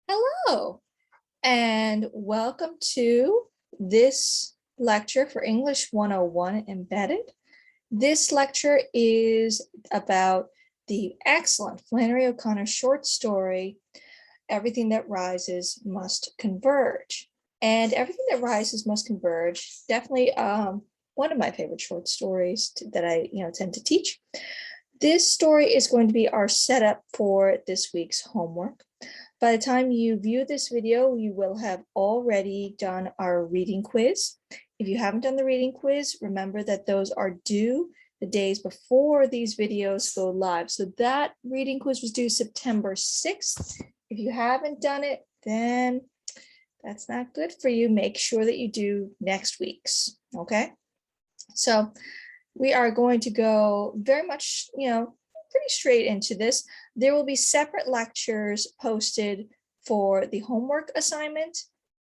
Hello, and welcome to this lecture for English 101 Embedded. This lecture is about the excellent Flannery O'Connor short story, Everything That Rises Must Converge. And Everything That Rises Must Converge, definitely one of my favorite short stories that I tend to teach. This story is going to be our setup for this week's homework. By the time you view this video, you will have already done our reading quiz. If you haven't done the reading quiz, remember that those are due the days before these videos go live. So that reading quiz was due September 6th. If you haven't done it, then that's not good for you. Make sure that you do next week's, okay? So we are going to go very much, pretty straight into this. There will be separate lectures posted for the homework assignment,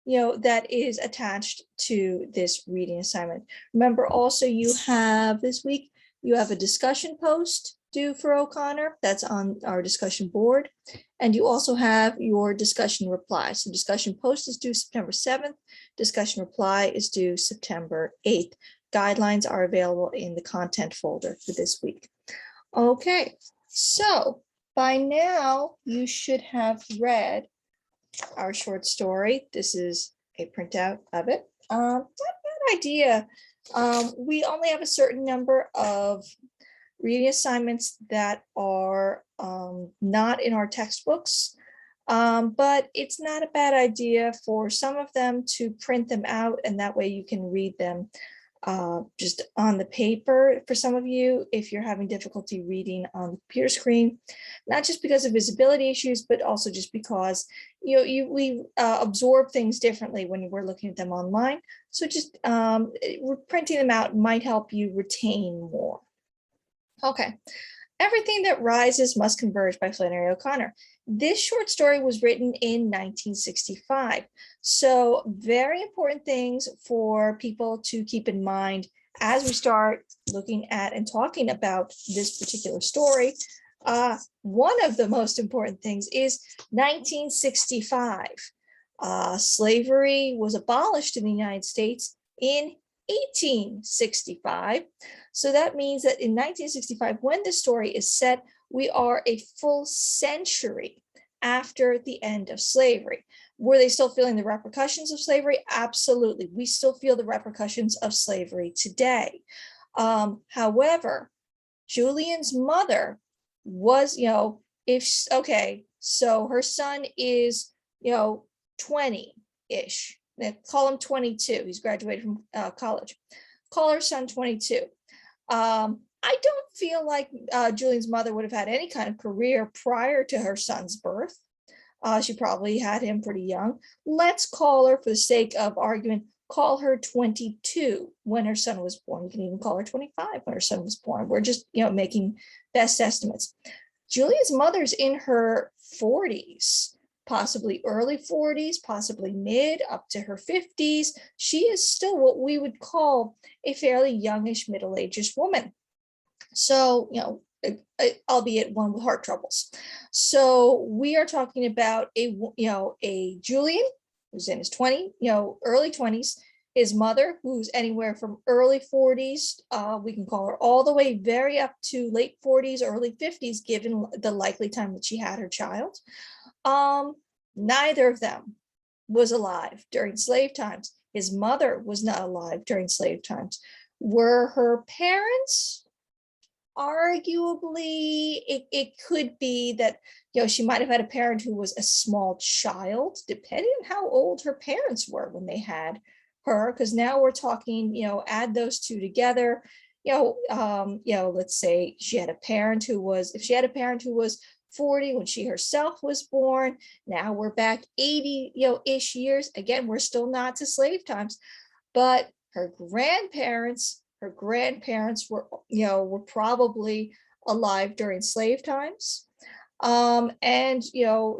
that is attached to this reading assignment. Remember also you have this week, you have a discussion post due for O'Connor. That's on our discussion board. And you also have your discussion reply. So discussion post is due September 7th. Discussion reply is due September 8th. Guidelines are available in the content folder for this week. Okay, so by now you should have read our short story. This is a printout of it. Not a bad idea. We only have a certain number of reading assignments that are not in our textbooks, but it's not a bad idea for some of them to print them out, and that way you can read them just on the paper. For some of you, if you're having difficulty reading on the computer screen, not just because of visibility issues, but also just because we absorb things differently when we're looking at them online. So just printing them out might help you retain more. Okay, Everything That Rises Must Converge by Flannery O'Connor. This short story was written in 1965. So very important things for people to keep in mind as we start looking at and talking about this particular story. One of the most important things is 1965. Slavery was abolished in the United States in 1865. So that means that in 1965, when the story is set, we are a full century after the end of slavery. Were they still feeling the repercussions of slavery? Absolutely. We still feel the repercussions of slavery today. However, Julian's mother was, so her son is, 20-ish. Call him 22. He's graduated from college. Call her son 22. I don't feel like Julian's mother would have had any kind of career prior to her son's birth. She probably had him pretty young. Let's call her, for the sake of argument, call her 22 when her son was born. You can even call her 25 when her son was born. We're just, making best estimates. Julian's mother's in her 40s, possibly early 40s, possibly mid, up to her 50s. She is still what we would call a fairly youngish, middle-aged woman. So, albeit one with heart troubles. So we are talking about a Julian who's in his early 20s, his mother who's anywhere from early 40s, we can call her all the way very up to late 40s, early 50s, given the likely time that she had her child. Neither of them was alive during slave times. His mother was not alive during slave times. Were her parents? Arguably, it could be that she might have had a parent who was a small child, depending on how old her parents were when they had her. Because now we're talking, add those two together. Let's say she had a parent who was, if she had a parent who was 40 when she herself was born, now we're back 80 ish years. Again, we're still not to slave times, but her grandparents were probably alive during slave times. And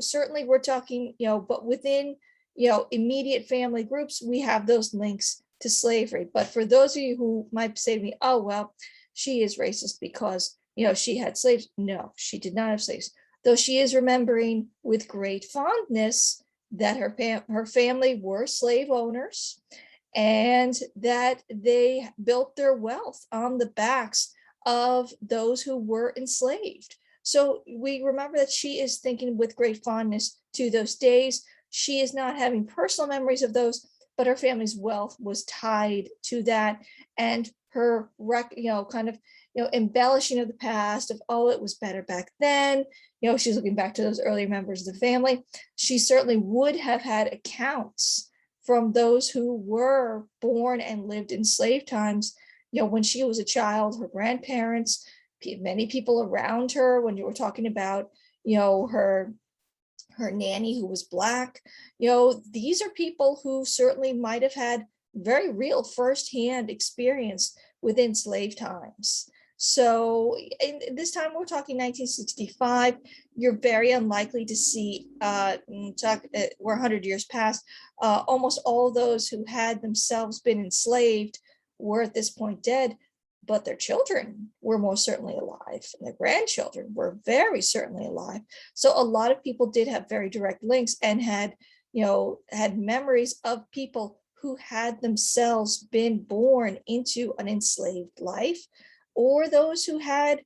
certainly we're talking, but within immediate family groups, we have those links to slavery. But for those of you who might say to me, oh well, she is racist because she had slaves. No, she did not have slaves, though she is remembering with great fondness that her family were slave owners, and that they built their wealth on the backs of those who were enslaved. So we remember that she is thinking with great fondness to those days. She is not having personal memories of those, but her family's wealth was tied to that, and her kind of embellishing of the past of, oh, it was better back then. She's looking back to those earlier members of the family. She certainly would have had accounts from those who were born and lived in slave times. When she was a child, her grandparents, many people around her, when you were talking about, her nanny who was Black, these are people who certainly might have had very real firsthand experience within slave times. So in this time, we're talking 1965, you're very unlikely to see, we're 100 years past, almost all those who had themselves been enslaved were at this point dead, but their children were most certainly alive, and their grandchildren were very certainly alive. So a lot of people did have very direct links and had memories of people who had themselves been born into an enslaved life, or those who had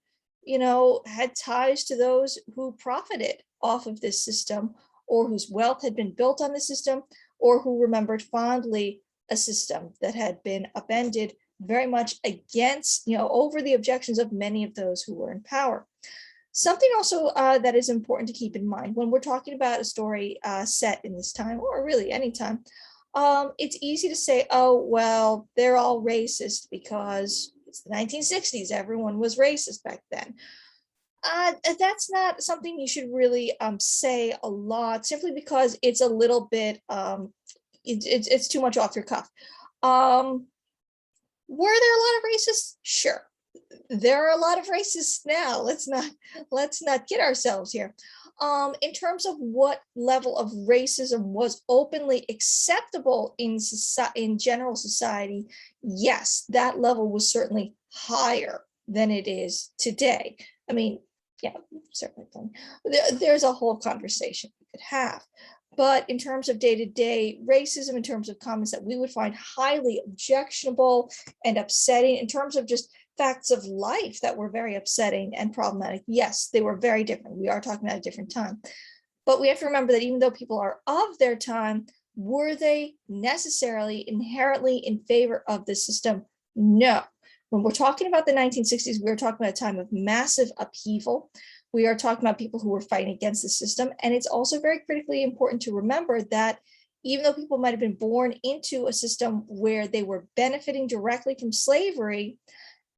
ties to those who profited off of this system, or whose wealth had been built on the system, or who remembered fondly a system that had been upended very much against, over the objections of many of those who were in power. Something also that is important to keep in mind when we're talking about a story set in this time, or really any time, it's easy to say, oh, well, they're all racist because it's the 1960s, everyone was racist back then. That's not something you should really say a lot, simply because it's a little bit, it's too much off your cuff. Were there a lot of racists? Sure. There are a lot of racists now. Let's not kid ourselves here. In terms of what level of racism was openly acceptable in general society, yes, that level was certainly higher than it is today. I mean, yeah, certainly. There's a whole conversation we could have. But in terms of day-to-day racism, in terms of comments that we would find highly objectionable and upsetting, in terms of just facts of life that were very upsetting and problematic, yes, they were very different. We are talking about a different time. But we have to remember that even though people are of their time, were they necessarily inherently in favor of the system? No. When we're talking about the 1960s, we're talking about a time of massive upheaval. We are talking about people who were fighting against the system. And it's also very critically important to remember that even though people might have been born into a system where they were benefiting directly from slavery,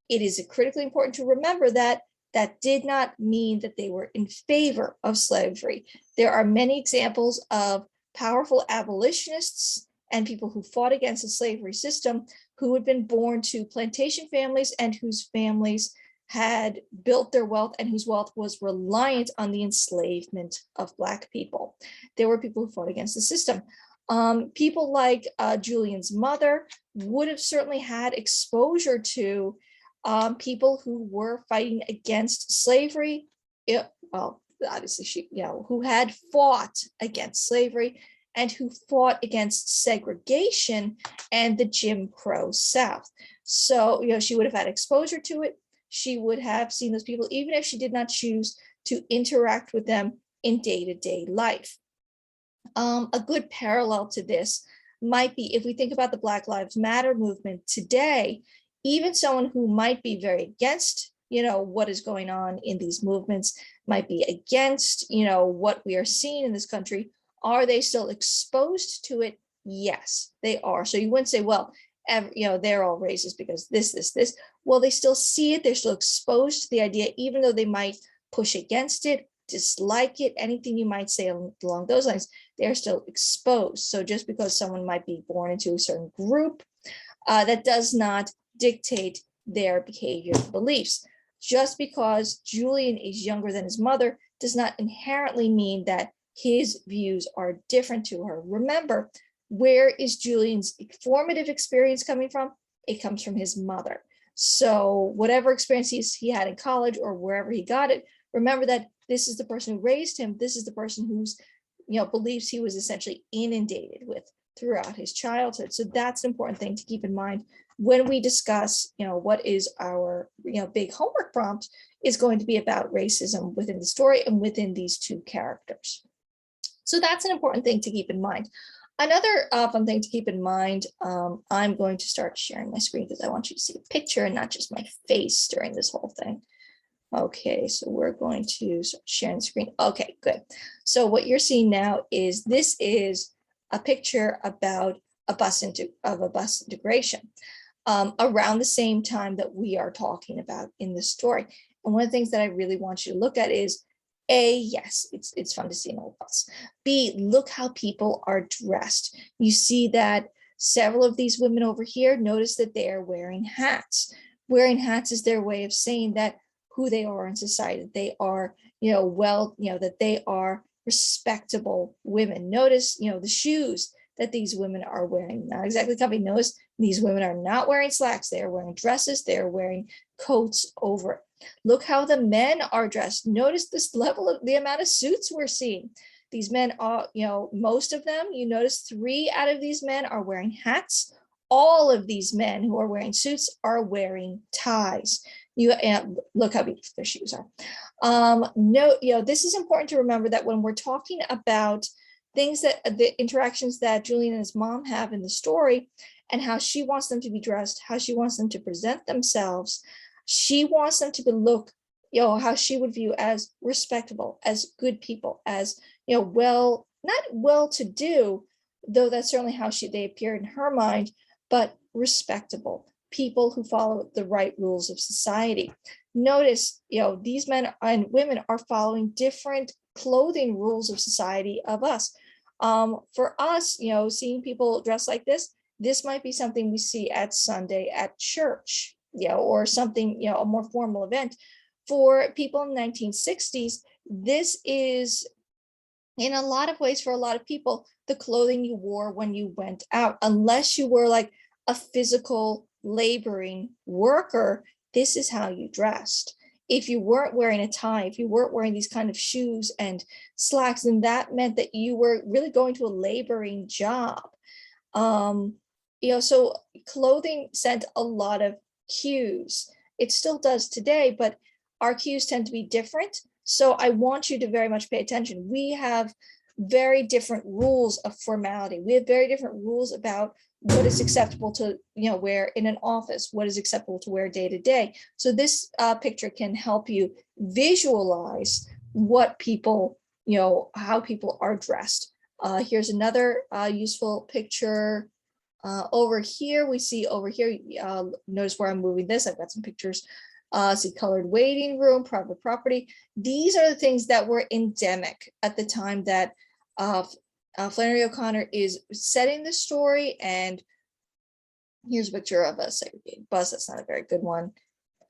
it is critically important to remember that that did not mean that they were in favor of slavery. There are many examples of powerful abolitionists and people who fought against the slavery system who had been born to plantation families and whose families had built their wealth and whose wealth was reliant on the enslavement of Black people. There were people who fought against the system. People like Julian's mother would have certainly had exposure to people who were fighting against slavery. Well, obviously she, who had fought against slavery and who fought against segregation and the Jim Crow South. So, she would have had exposure to it. She would have seen those people, even if she did not choose to interact with them in day-to-day life. A good parallel to this might be if we think about the Black Lives Matter movement today, even someone who might be very against, what is going on in these movements, might be against, what we are seeing in this country. Are they still exposed to it? Yes, they are. So you wouldn't say, well, they're all racist because this. Well, they still see it. They're still exposed to the idea, even though they might push against it, dislike it, anything you might say along those lines, they're still exposed. So just because someone might be born into a certain group, that does not dictate their behavior and beliefs. Just because Julian is younger than his mother does not inherently mean that his views are different to her. Remember, where is Julian's formative experience coming from? It comes from his mother. So whatever experience he had in college or wherever he got it, remember that this is the person who raised him. This is the person who's, beliefs he was essentially inundated with throughout his childhood. So that's an important thing to keep in mind when we discuss, what is our, big homework prompt is going to be about racism within the story and within these two characters. So that's an important thing to keep in mind. Another fun thing to keep in mind, I'm going to start sharing my screen because I want you to see a picture and not just my face during this whole thing. Okay, so we're going to start sharing the screen. Okay, good. So what you're seeing now is this is a picture about a bus integration around the same time that we are talking about in the story. And one of the things that I really want you to look at is A, yes, it's fun to see an old bus. B, look how people are dressed. You see that several of these women over here, notice that they are wearing hats. Wearing hats is their way of saying that who they are in society. They are, that they are respectable women. Notice, the shoes that these women are wearing. Not exactly comfy. Notice these women are not wearing slacks. They are wearing dresses. They are wearing coats over it. Look how the men are dressed. Notice this level of the amount of suits we're seeing. These men are, most of them, you notice 3 out of these men are wearing hats. All of these men who are wearing suits are wearing ties. Look how beautiful their shoes are. This is important to remember that when we're talking about things that the interactions that Julian and his mom have in the story and how she wants them to be dressed, how she wants them to present themselves, she wants them to look, how she would view as respectable, as good people, as, not well-to-do, though that's certainly how they appear in her mind, but respectable people who follow the right rules of society. Notice, these men and women are following different clothing rules of society of us. For us, seeing people dressed like this might be something we see at Sunday at church, or something, a more formal event. For people in the 1960s, this is, in a lot of ways, for a lot of people, the clothing you wore when you went out, unless you were like a physical laboring worker, this is how you dressed. If you weren't wearing a tie, if you weren't wearing these kind of shoes and slacks, then that meant that you were really going to a laboring job. So clothing sent a lot of cues. It still does today, but our cues tend to be different. So I want you to very much pay attention. We have very different rules of formality. We have very different rules about what is acceptable to wear in an office, what is acceptable to wear day to day. So this picture can help you visualize what people, how people are dressed. Here's another useful picture. Over here, we see notice where I'm moving this. I've got some pictures. See colored waiting room, private property. These are the things that were endemic at the time that Flannery O'Connor is setting the story. And here's a picture of a segregated bus. That's not a very good one.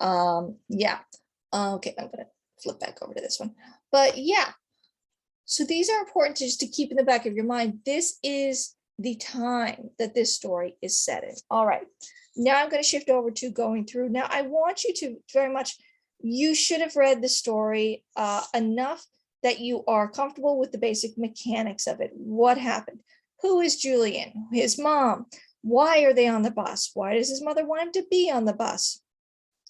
Okay, I'm gonna flip back over to this one. But yeah, so these are important to keep in the back of your mind. This is the time that this story is set in. All right, now I'm going to shift over to going through. Now I want you to very much, you should have read the story enough that you are comfortable with the basic mechanics of it. What happened? Who is Julian? His mom. Why are they on the bus? Why does his mother want him to be on the bus?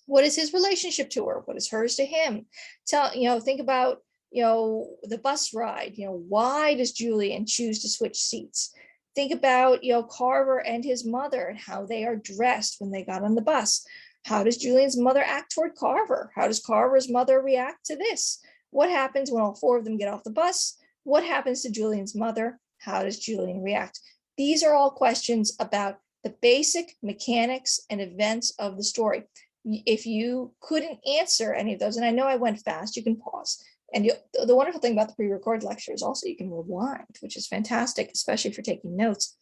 What is his relationship to her? What is hers to him? Think about, the bus ride. Why does Julian choose to switch seats? Think about, Carver and his mother and how they are dressed when they got on the bus. How does Julian's mother act toward Carver? How does Carver's mother react to this? What happens when all 4 of them get off the bus? What happens to Julian's mother? How does Julian react? These are all questions about the basic mechanics and events of the story. If you couldn't answer any of those, and I know I went fast, you can pause. And the wonderful thing about the pre-recorded lecture is also you can rewind, which is fantastic, especially for taking notes.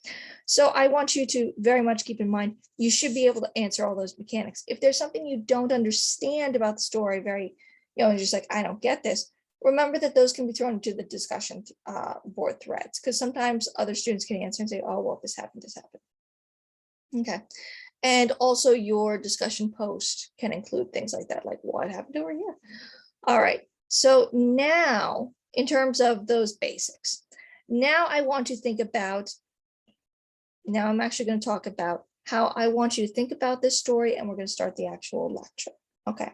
So I want you to very much keep in mind, you should be able to answer all those mechanics. If there's something you don't understand about the story, and just like, I don't get this, remember that those can be thrown into the discussion board threads, because sometimes other students can answer and say, oh, well, this happened. Okay. And also your discussion post can include things like that, like what happened over here. All right. So now, in terms of those basics, Now I want to think about, now I'm actually going to talk about how I want you to think about this story, and we're going to start the actual lecture. Okay.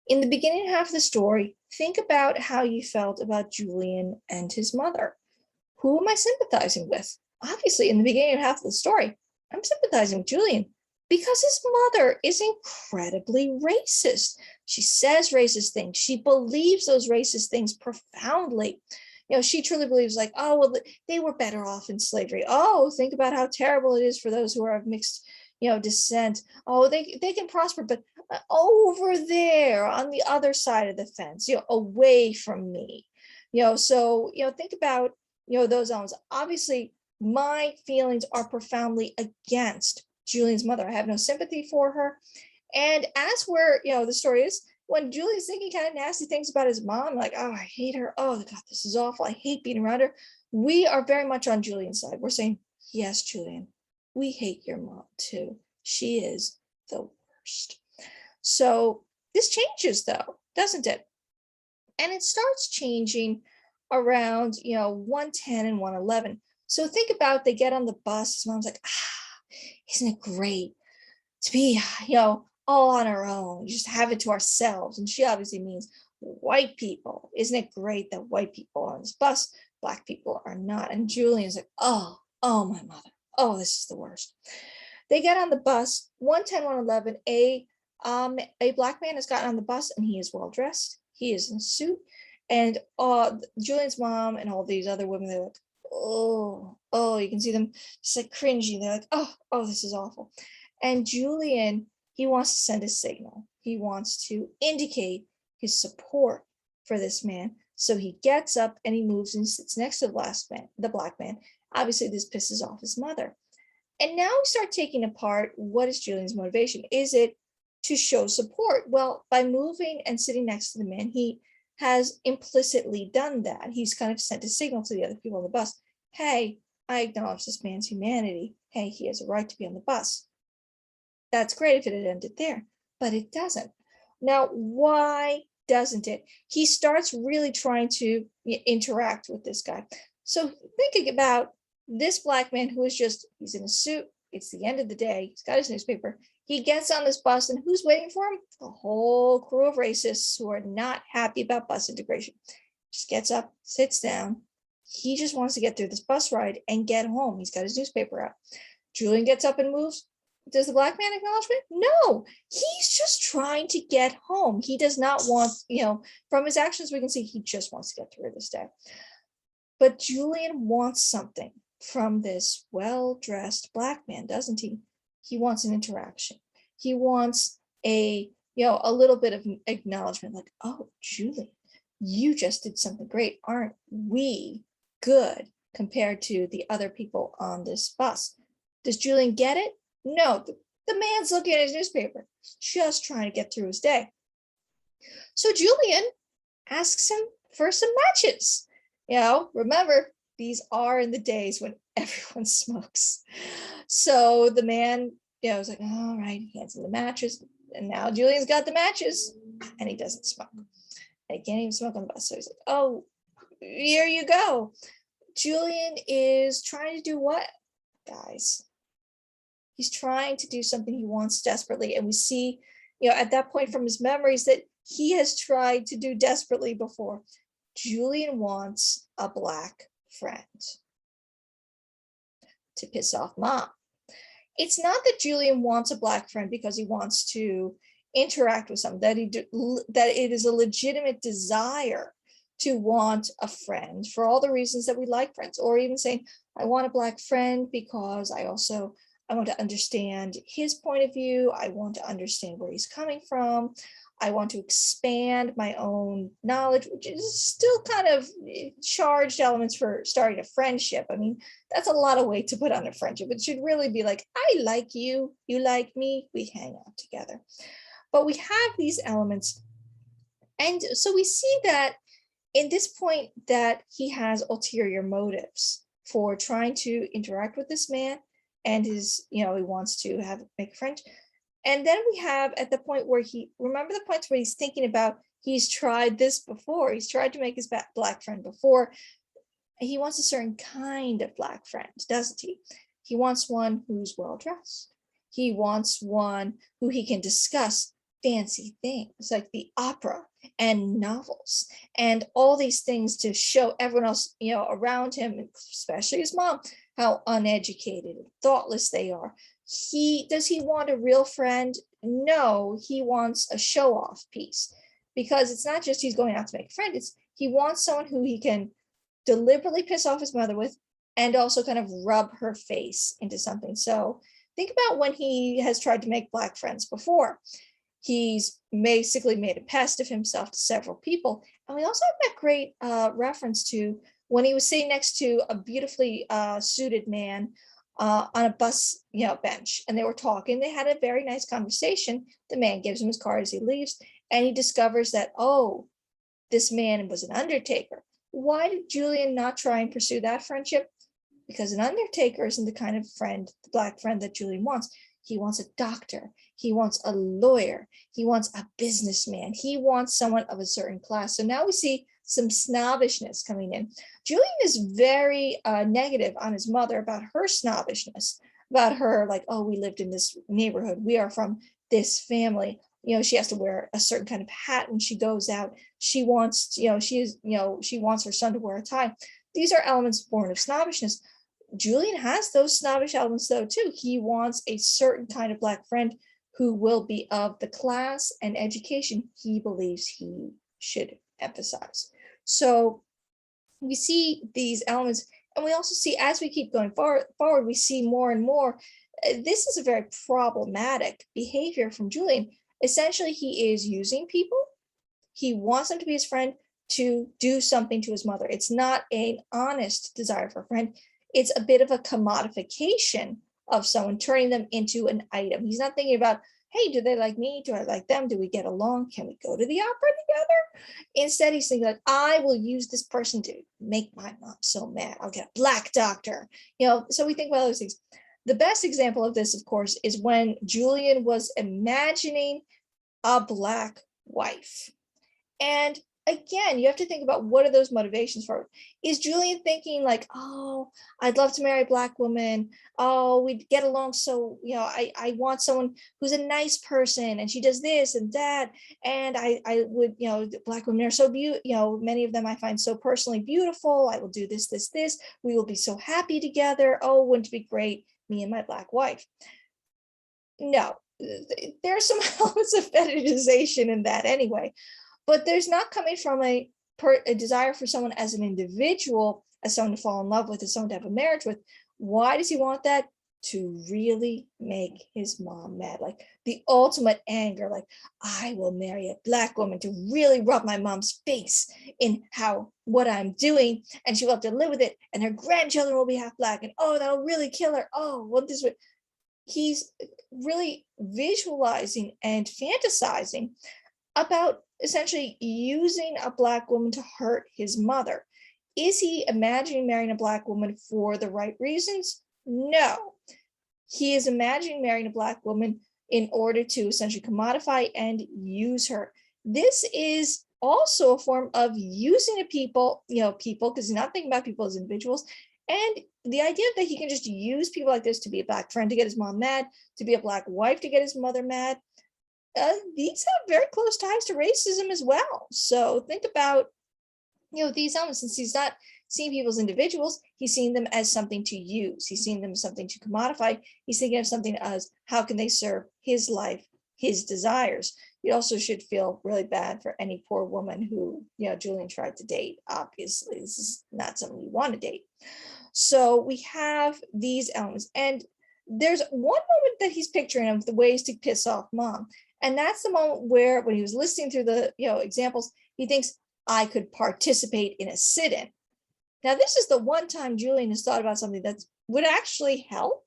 In the beginning half of the story, think about how you felt about Julian and his mother. Who am I sympathizing with? Obviously, in the beginning half of the story, I'm sympathizing with Julian because his mother is incredibly racist. She says racist things. She believes those racist things profoundly. She truly believes like, oh, well, they were better off in slavery. Oh, think about how terrible it is for those who are of mixed, descent. Oh, they can prosper, but over there on the other side of the fence, away from me. So, think about, those elements. Obviously, my feelings are profoundly against Julian's mother. I have no sympathy for her. And as we're, the story is, when Julian's thinking kind of nasty things about his mom, like, oh, I hate her. Oh, God, this is awful. I hate being around her. We are very much on Julian's side. We're saying, yes, Julian, we hate your mom too. She is the worst. So this changes though, doesn't it? And it starts changing around, 110 and 111. So think about, they get on the bus. His mom's like, isn't it great to be, all on our own, just have it to ourselves. And she obviously means white people. Isn't it great that white people are on this bus, black people are not? And Julian's like, oh, my mother. Oh, this is the worst. They get on the bus, 110, 111, a black man has gotten on the bus and he is well dressed. He is in a suit. And Julian's mom and all these other women, they're like, oh, you can see them just like cringing. They're like, oh, this is awful. And Julian, he wants to send a signal. He wants to indicate his support for this man. So he gets up and he moves and sits next to the black man. Obviously, this pisses off his mother. And now we start taking apart, what is Julian's motivation? Is it to show support? Well, by moving and sitting next to the man, he has implicitly done that. He's kind of sent a signal to the other people on the bus. Hey, I acknowledge this man's humanity. Hey, he has a right to be on the bus. That's great if it had ended there, but it doesn't. Now, why doesn't it? He starts really trying to interact with this guy. So thinking about this black man who is he's in a suit. It's the end of the day. He's got his newspaper. He gets on this bus, and who's waiting for him? A whole crew of racists who are not happy about bus integration. Just gets up, sits down. He just wants to get through this bus ride and get home. He's got his newspaper out. Julian gets up and moves. Does the black man acknowledge it? No, he's just trying to get home. He does not want, from his actions, we can see he just wants to get through this day. But Julian wants something from this well-dressed black man, doesn't he? He wants an interaction. He wants a little bit of acknowledgement, like, oh, Julian, you just did something great. Aren't we good compared to the other people on this bus? Does Julian get it? No, the man's looking at his newspaper, just trying to get through his day. So Julian asks him for some matches. Remember, these are in the days when everyone smokes. So the man, was like, all right, he hands him the matches. And now Julian's got the matches and he doesn't smoke. And he can't even smoke on the bus. So he's like, oh, here you go. Julian is trying to do what, guys? He's trying to do something he wants desperately. And we see, at that point from his memories that he has tried to do desperately before. Julian wants a black friend to piss off mom. It's not that Julian wants a black friend because he wants to interact with someone, that it is a legitimate desire to want a friend for all the reasons that we like friends, or even saying, I want a black friend because I want to understand his point of view. I want to understand where he's coming from. I want to expand my own knowledge, which is still kind of charged elements for starting a friendship. I mean, that's a lot of weight to put on a friendship. It should really be like, I like you, you like me, we hang out together. But we have these elements. And so we see that in this point that he has ulterior motives for trying to interact with this man, and he wants to make a friend. And then we have at the point where remember the points where he's thinking about, he's tried this before. He's tried to make his black friend before. he wants a certain kind of Black friend, doesn't he? He wants one who's well dressed. He wants one who he can discuss fancy things like the opera and novels and all these things to show everyone else, around him, especially his mom, how uneducated and thoughtless they are. Does he want a real friend? No, he wants a show off piece, because it's not just he's going out to make a friend, it's he wants someone who he can deliberately piss off his mother with and also kind of rub her face into something. So think about when he has tried to make Black friends before. He's basically made a pest of himself to several people. And we also have that great reference to when he was sitting next to a beautifully suited man on a bus, bench, and they were talking. They had a very nice conversation. The man gives him his card as he leaves, and he discovers that, oh, this man was an undertaker. Why did Julian not try and pursue that friendship? Because an undertaker isn't the kind of friend, the Black friend that Julian wants. He wants a doctor. He wants a lawyer. He wants a businessman. He wants someone of a certain class. So now we see some snobbishness coming in. Julian is very negative on his mother about her snobbishness, about her like, oh, we lived in this neighborhood. We are from this family. She has to wear a certain kind of hat when she goes out. She wants, she wants her son to wear a tie. These are elements born of snobbishness. Julian has those snobbish elements though too. He wants a certain kind of Black friend who will be of the class and education he believes he should emphasize. So we see these elements, and we also see as we keep going forward, we see more and more. This is a very problematic behavior from Julian. Essentially, he is using people. He wants them to be his friend to do something to his mother. It's not an honest desire for a friend. It's a bit of a commodification of someone, turning them into an item. He's not thinking about, hey, do they like me? Do I like them? Do we get along? Can we go to the opera together? Instead, he's thinking like, I will use this person to make my mom so mad. I'll get a Black doctor. So we think about those things. The best example of this, of course, is when Julian was imagining a Black wife. And again, you have to think about what are those motivations for. Is Julian thinking like, oh, I'd love to marry a Black woman. Oh, we'd get along. So, I want someone who's a nice person and she does this and that. And I would, Black women are so beautiful. Many of them I find so personally beautiful. I will do this, this, this. We will be so happy together. Oh, wouldn't it be great? Me and my Black wife. No, there's some elements of fetishization in that anyway. But there's not coming from a desire for someone as an individual, as someone to fall in love with, as someone to have a marriage with. Why does he want that? To really make his mom mad, like the ultimate anger, like I will marry a Black woman to really rub my mom's face in what I'm doing, and she will have to live with it, and her grandchildren will be half Black, and oh, that'll really kill her. Oh, what this would. He's really visualizing and fantasizing about essentially using a Black woman to hurt his mother. Is he imagining marrying a Black woman for the right reasons? No. He is imagining marrying a Black woman in order to essentially commodify and use her. This is also a form of using a people, because he's not thinking about people as individuals. And the idea that he can just use people like this to be a Black friend to get his mom mad, to be a Black wife to get his mother mad, these have very close ties to racism as well. So think about, these elements. Since he's not seeing people as individuals, he's seeing them as something to use. He's seeing them as something to commodify. He's thinking of something as how can they serve his life, his desires. You also should feel really bad for any poor woman who, Julian tried to date. Obviously, this is not someone you want to date. So we have these elements. And there's one moment that he's picturing of the ways to piss off mom. And that's the moment where, when he was listening through the examples, he thinks, I could participate in a sit-in. Now, this is the one time Julian has thought about something that would actually help,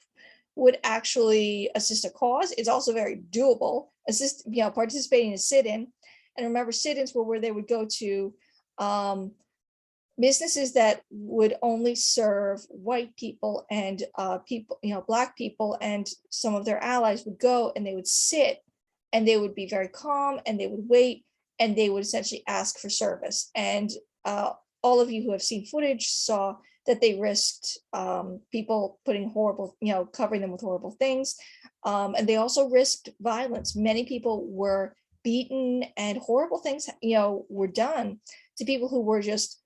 would actually assist a cause. It's also very doable. Participating in a sit-in. And remember, sit-ins were where they would go to businesses that would only serve white people, and people, Black people, and some of their allies would go and they would sit, and they would be very calm, and they would wait, and they would essentially ask for service. And all of you who have seen footage saw that they risked people putting horrible, covering them with horrible things. And they also risked violence. Many people were beaten and horrible things, were done to people who were just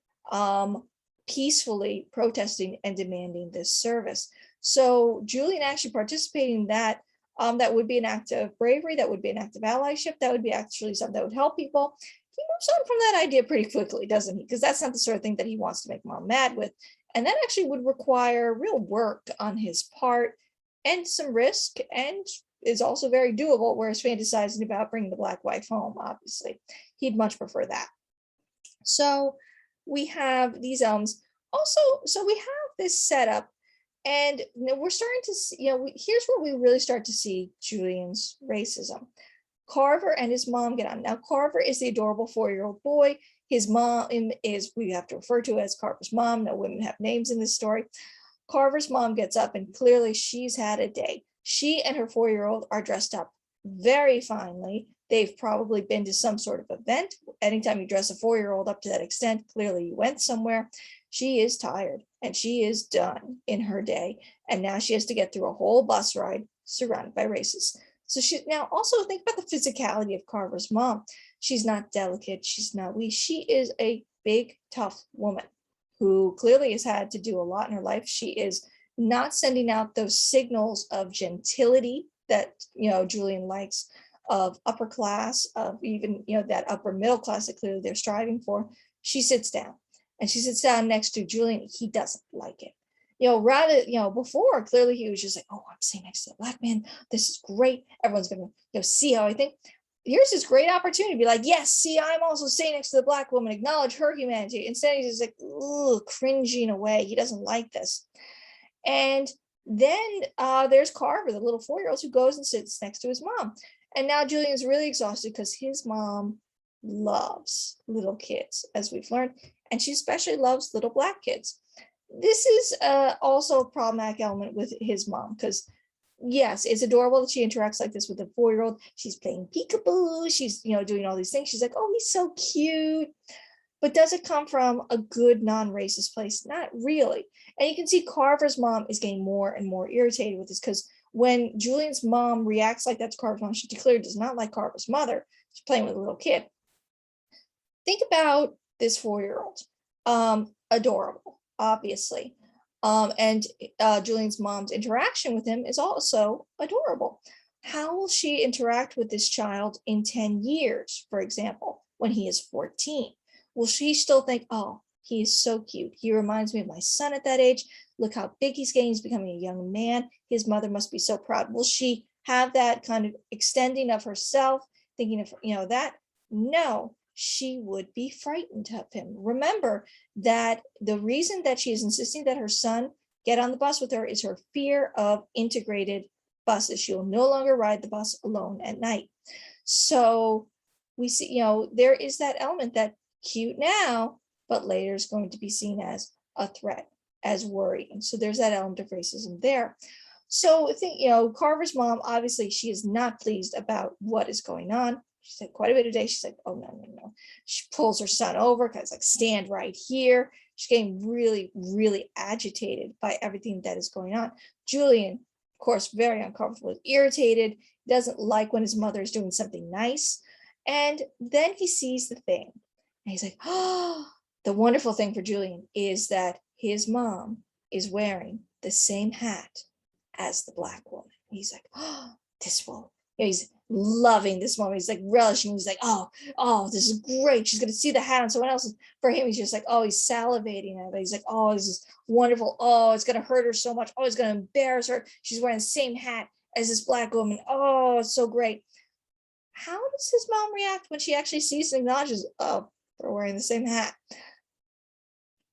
peacefully protesting and demanding this service. So Julian actually participating in that, that would be an act of bravery, that would be an act of allyship, that would be actually something that would help people. He moves on from that idea pretty quickly, doesn't he? Because that's not the sort of thing that he wants to make mom mad with. And that actually would require real work on his part and some risk, and is also very doable, whereas fantasizing about bringing the black wife home, obviously, he'd much prefer that. So we have these elements. Also, so we have this setup, and we're starting to see, here's where we really start to see Julian's racism. Carver and his mom get on. Now, Carver is the adorable 4-year-old boy. His mom is, we have to refer to as Carver's mom. No women have names in this story. Carver's mom gets up, and clearly she's had a day. She and her 4-year-old are dressed up very finely. They've probably been to some sort of event. Anytime you dress a 4-year-old up to that extent, clearly you went somewhere. She is tired and she is done in her day. And now she has to get through a whole bus ride surrounded by racists. So she, now also think about the physicality of Carver's mom. She's not delicate. She's not weak. She is a big, tough woman who clearly has had to do a lot in her life. She is not sending out those signals of gentility that, Julian likes, of upper class, of even, that upper middle class that clearly they're striving for. She sits down, and she sits down next to Julian. He doesn't like it. Before, clearly he was just like, oh, I'm sitting next to the black man. This is great. Everyone's going to, see how I think. Here's this great opportunity to be like, yes, see, I'm also sitting next to the black woman, acknowledge her humanity. Instead, he's just like, ugh, cringing away. He doesn't like this. And then there's Carver, the little 4-year-old, who goes and sits next to his mom. And now Julian's really exhausted because his mom loves little kids, as we've learned, and she especially loves little black kids. This is also a problematic element with his mom, because yes, it's adorable that she interacts like this with a 4-year-old. She's playing peekaboo. She's, doing all these things. She's like, oh, he's so cute. But does it come from a good non-racist place? Not really. And you can see Carver's mom is getting more and more irritated with this, because when Julian's mom reacts like that to Carver's mom, she clearly does not like Carver's mother. She's playing with a little kid. Think about this 4-year-old. Adorable, obviously. And Julian's mom's interaction with him is also adorable. How will she interact with this child in 10 years, for example, when he is 14? Will she still think, oh, he is so cute. He reminds me of my son at that age. Look how big he's getting. He's becoming a young man. His mother must be so proud. Will she have that kind of extending of herself, thinking of, that? No, she would be frightened of him. Remember that the reason that she is insisting that her son get on the bus with her is her fear of integrated buses. She will no longer ride the bus alone at night. So we see, there is that element that cute now, but later is going to be seen as a threat, as worrying. So there's that element of racism there. So I think, Carver's mom, obviously she is not pleased about what is going on. She said quite a bit today. She's like, oh, no. She pulls her son over, because like, stand right here. She's getting really, really agitated by everything that is going on. Julian, of course, very uncomfortable, irritated, doesn't like when his mother is doing something nice. And then he sees the thing. And he's like, oh, the wonderful thing for Julian is that his mom is wearing the same hat as the black woman. He's like, oh, this will, he's loving this moment. He's like relishing. He's like, oh, this is great. She's going to see the hat on someone else. For him, he's just like, oh, he's salivating at it. He's like, oh, this is wonderful. Oh, it's going to hurt her so much. Oh, it's going to embarrass her. She's wearing the same hat as this black woman. Oh, it's so great. How does his mom react when she actually sees and acknowledges, oh, we're wearing the same hat?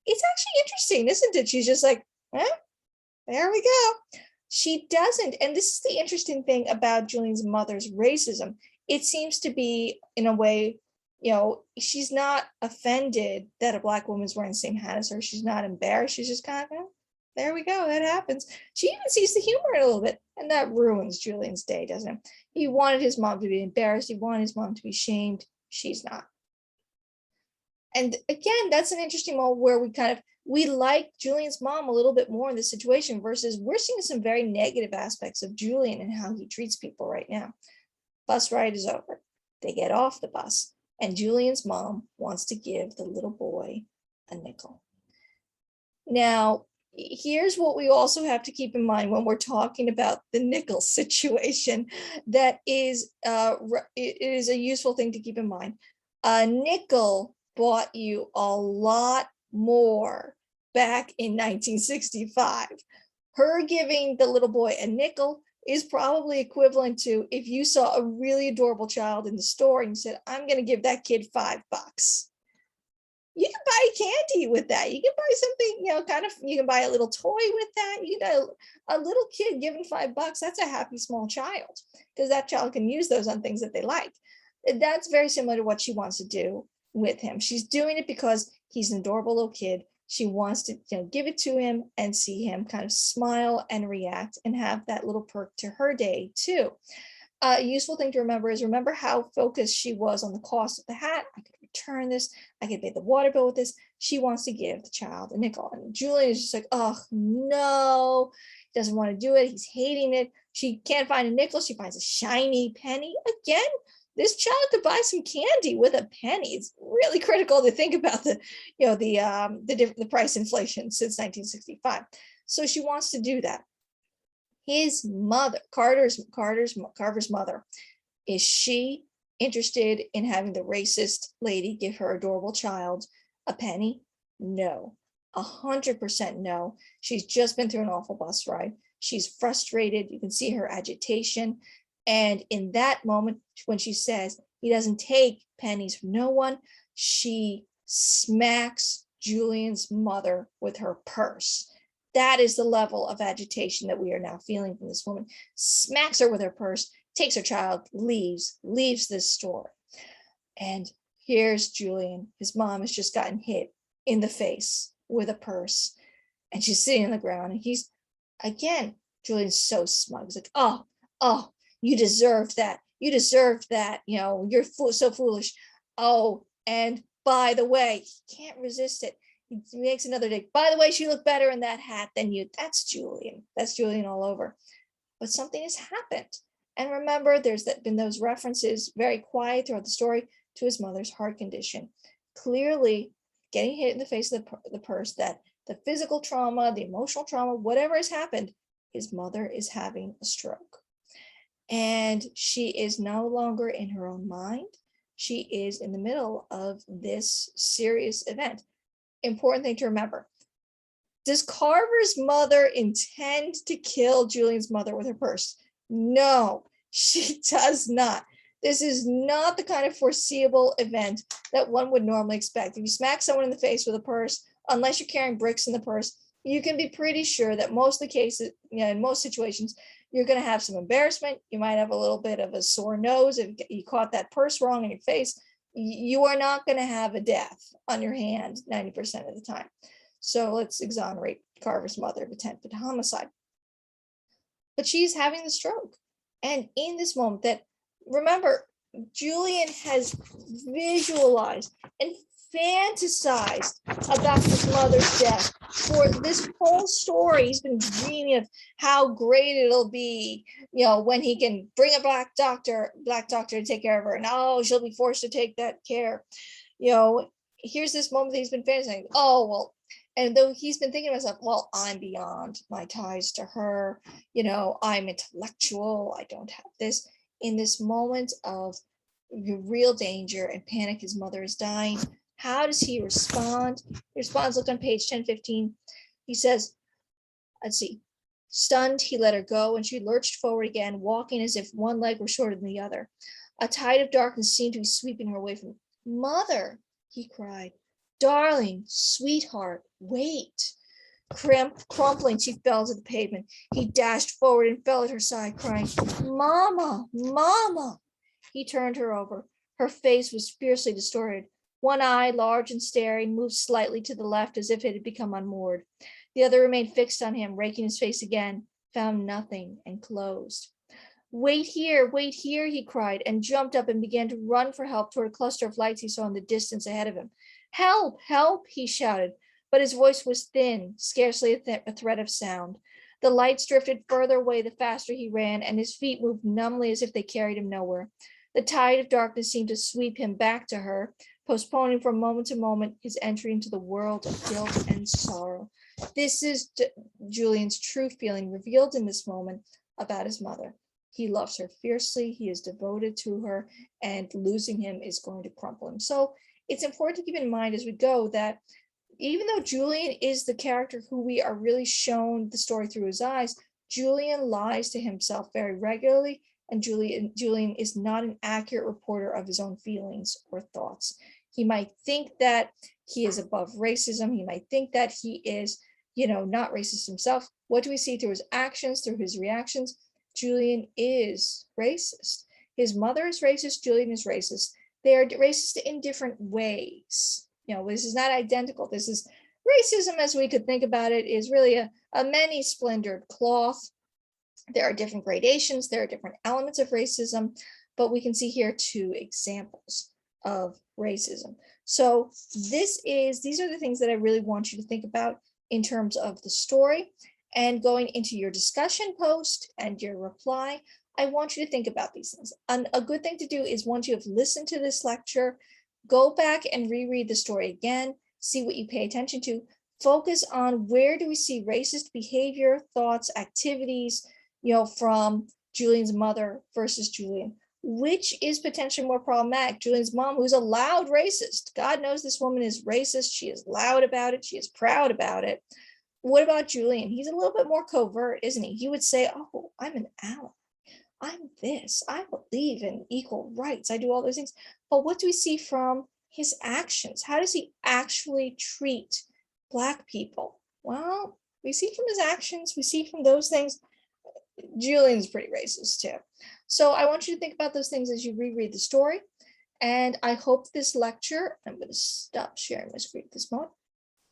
It's actually interesting, isn't it? She's just like, there we go. She doesn't. And this is the interesting thing about Julian's mother's racism. It seems to be, in a way, she's not offended that a black woman's wearing the same hat as her. She's not embarrassed. She's just kind of, there we go. That happens. She even sees the humor in it a little bit. And that ruins Julian's day, doesn't it? He wanted his mom to be embarrassed. He wanted his mom to be shamed. She's not. And again, that's an interesting moment where we like Julian's mom a little bit more in this situation versus we're seeing some very negative aspects of Julian and how he treats people right now. Bus ride is over. They get off the bus, and Julian's mom wants to give the little boy a nickel. Now, here's what we also have to keep in mind when we're talking about the nickel situation. That is, it is a useful thing to keep in mind. A nickel bought you a lot more back in 1965. Her giving the little boy a nickel is probably equivalent to if you saw a really adorable child in the store and you said, I'm going to give that kid $5. You can buy candy with that. You can buy something, kind of, you can buy a little toy with that. You can a little kid given $5, that's a happy small child because that child can use those on things that they like. That's very similar to what she wants to do with him. She's doing it because he's an adorable little kid. She wants to, give it to him and see him kind of smile and react and have that little perk to her day too. A useful thing to remember how focused she was on the cost of the hat. I could return this. I could pay the water bill with this. She wants to give the child a nickel. And Julian is just like, oh no, he doesn't want to do it. He's hating it. She can't find a nickel. She finds a shiny penny. Again, this child could buy some candy with a penny. It's really critical to think about the price inflation since 1965. So she wants to do that. His mother, Carver's mother, is she interested in having the racist lady give her adorable child a penny? No, 100% no. She's just been through an awful bus ride. She's frustrated. You can see her agitation. And in that moment, when she says he doesn't take pennies from no one, she smacks Julian's mother with her purse. That is the level of agitation that we are now feeling from this woman. Smacks her with her purse, takes her child, leaves this store. And here's Julian. His mom has just gotten hit in the face with a purse. And she's sitting on the ground. And he's, again, Julian's so smug. He's like, oh, you deserved that. You deserved that. You're so foolish. Oh, and by the way, he can't resist it. He makes another dig. By the way, she looked better in that hat than you. That's Julian. That's Julian all over. But something has happened. And remember, there's been those references very quiet throughout the story to his mother's heart condition. Clearly, getting hit in the face of the purse, that the physical trauma, the emotional trauma, whatever has happened, his mother is having a stroke. And she is no longer in her own mind. She is in the middle of this serious event. Important thing to remember. Does Carver's mother intend to kill Julian's mother with her purse? No, she does not. This is not the kind of foreseeable event that one would normally expect. If you smack someone in the face with a purse, unless you're carrying bricks in the purse, you can be pretty sure that most of the cases, in most situations, you're going to have some embarrassment. You might have a little bit of a sore nose if you caught that purse wrong in your face. You are not going to have a death on your hand 90% of the time. So let's exonerate Carver's mother of attempted homicide. But she's having the stroke. And in this moment that, remember, Julian has visualized and fantasized about his mother's death for this whole story. He's been dreaming of how great it'll be, when he can bring a black doctor to take care of her, and she'll be forced to take that care. Here's this moment that he's been fantasizing. And though he's been thinking to himself, well, I'm beyond my ties to her, I'm intellectual, I don't have this. In this moment of real danger and panic, his mother is dying. How does he respond? He responds, look on page 1015. He says, let's see, stunned, he let her go, and she lurched forward again, walking as if one leg were shorter than the other. A tide of darkness seemed to be sweeping her away from him. Mother, he cried. Darling, sweetheart, wait. Crumpling, she fell to the pavement. He dashed forward and fell at her side, crying, Mama, Mama. He turned her over. Her face was fiercely distorted. One eye, large and staring, moved slightly to the left as if it had become unmoored. The other remained fixed on him, raking his face again, found nothing, and closed. Wait here, he cried, and jumped up and began to run for help toward a cluster of lights he saw in the distance ahead of him. Help, help, he shouted, but his voice was thin, scarcely a thread of sound. The lights drifted further away the faster he ran, and his feet moved numbly as if they carried him nowhere. The tide of darkness seemed to sweep him back to her, postponing from moment to moment his entry into the world of guilt and sorrow. This is Julian's true feeling revealed in this moment about his mother. He loves her fiercely, he is devoted to her, and losing him is going to crumple him. So it's important to keep in mind as we go that even though Julian is the character who we are really shown the story through his eyes, Julian lies to himself very regularly, and Julian is not an accurate reporter of his own feelings or thoughts. He might think that he is above racism. He might think that he is, not racist himself. What do we see through his actions, through his reactions? Julian is racist. His mother is racist. Julian is racist. They are racist in different ways. This is not identical. This is racism, as we could think about it, is really a many splendored cloth. There are different gradations. There are different elements of racism, but we can see here 2 examples of racism. So these are the things that I really want you to think about in terms of the story. And going into your discussion post and your reply, I want you to think about these things. And a good thing to do is, once you have listened to this lecture, go back and reread the story again, see what you pay attention to, focus on where do we see racist behavior, thoughts, activities, from Julian's mother versus Julian. Which is potentially more problematic? Julian's mom, who's a loud racist. God knows this woman is racist. She is loud about it. She is proud about it. What about Julian? He's a little bit more covert, isn't he? He would say, oh, I'm an ally. I'm this. I believe in equal rights. I do all those things. But what do we see from his actions? How does he actually treat Black people? Well, we see from his actions, we see from those things, Julian's pretty racist too. So I want you to think about those things as you reread the story. And I hope this lecture, I'm going to stop sharing my screen at this moment.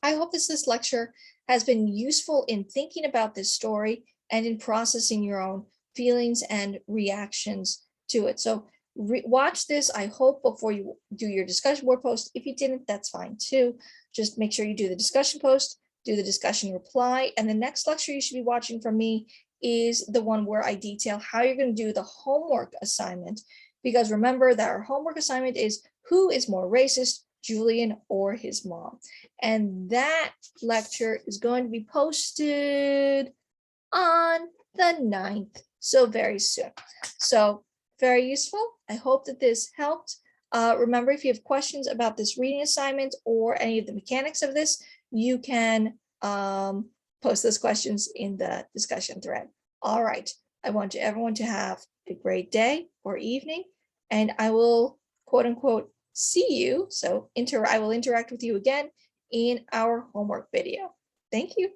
I hope this lecture has been useful in thinking about this story and in processing your own feelings and reactions to it. So watch this, I hope, before you do your discussion board post. If you didn't, that's fine too. Just make sure you do the discussion post, do the discussion reply, and the next lecture you should be watching from me is the one where I detail how you're going to do the homework assignment. Because remember that our homework assignment is, who is more racist, Julian or his mom? And that lecture is going to be posted on the 9th, so very soon. So very useful. I hope that this helped. Remember, if you have questions about this reading assignment or any of the mechanics of this, you can post those questions in the discussion thread. All right. I want everyone to have a great day or evening, and I will, quote unquote, see you. So I will interact with you again in our homework video. Thank you.